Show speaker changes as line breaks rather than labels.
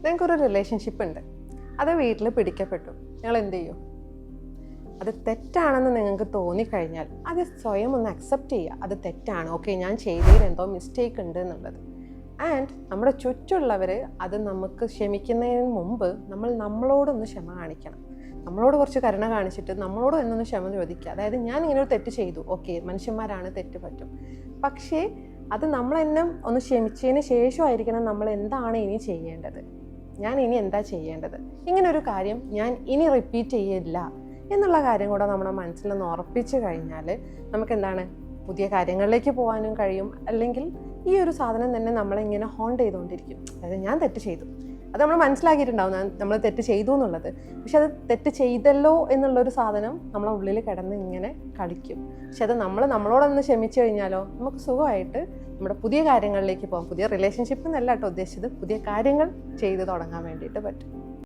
നിങ്ങൾക്കൊരു റിലേഷൻഷിപ്പ് ഉണ്ട്, അത് വീട്ടിൽ പിടിക്കപ്പെട്ടു. നിങ്ങൾ എന്ത് ചെയ്യും? അത് തെറ്റാണെന്ന് നിങ്ങൾക്ക് തോന്നിക്കഴിഞ്ഞാൽ അത് സ്വയം ഒന്ന് അക്സെപ്റ്റ് ചെയ്യുക. അത് തെറ്റാണ്, ഓക്കെ, ഞാൻ ചെയ്തതിൽ എന്തോ മിസ്റ്റേക്ക് ഉണ്ട് എന്നുള്ളത്. ആൻഡ് നമ്മുടെ ചുറ്റുമുള്ളവർ അത് നമുക്ക് ക്ഷമിക്കുന്നതിന് മുമ്പ് നമ്മളോടൊന്ന് ക്ഷമ കാണിക്കണം. നമ്മളോട് കുറച്ച് കരുണ കാണിച്ചിട്ട് നമ്മളോട് എന്നൊന്ന് ക്ഷമ ചോദിക്കുക. അതായത് ഞാൻ ഇങ്ങനെ ഒരു തെറ്റ് ചെയ്തു, ഓക്കെ, മനുഷ്യന്മാരാണ്, തെറ്റ് പറ്റും. പക്ഷേ അത് നമ്മളെന്നെ ഒന്ന് ക്ഷമിച്ചതിന് ശേഷമായിരിക്കണം നമ്മൾ എന്താണ് ഇനി ചെയ്യേണ്ടത്, ഞാൻ ഇനി എന്താ ചെയ്യേണ്ടത്, ഇങ്ങനൊരു കാര്യം ഞാൻ ഇനി റിപ്പീറ്റ് ചെയ്യില്ല എന്നുള്ള കാര്യം കൂടെ നമ്മുടെ മനസ്സിലൊന്ന് ഉറപ്പിച്ച് കഴിഞ്ഞാൽ നമുക്ക് എന്താണ് പുതിയ കാര്യങ്ങളിലേക്ക് പോകാനും കഴിയും. അല്ലെങ്കിൽ ഈ ഒരു സാധനം തന്നെ നമ്മളിങ്ങനെ ഹോണ്ട് ചെയ്തുകൊണ്ടിരിക്കും. അതായത് ഞാൻ തെറ്റ് ചെയ്തു, അത് നമ്മൾ മനസ്സിലാക്കിയിട്ടുണ്ടാവും നമ്മൾ തെറ്റ് ചെയ്തു എന്നുള്ളത്. പക്ഷെ അത് തെറ്റ് ചെയ്തല്ലോ എന്നുള്ളൊരു സാധനം നമ്മളെ ഉള്ളിൽ കിടന്ന് ഇങ്ങനെ കളിക്കും. പക്ഷെ അത് നമ്മളോടൊന്ന് ക്ഷമിച്ചു കഴിഞ്ഞാലോ നമുക്ക് സുഖമായിട്ട് നമ്മുടെ പുതിയ കാര്യങ്ങളിലേക്ക് പോകാം. പുതിയ റിലേഷൻഷിപ്പ് എന്നല്ല കേട്ടോ ഉദ്ദേശിച്ചത്, പുതിയ കാര്യങ്ങൾ ചെയ്ത് തുടങ്ങാൻ വേണ്ടിയിട്ട് പറ്റും.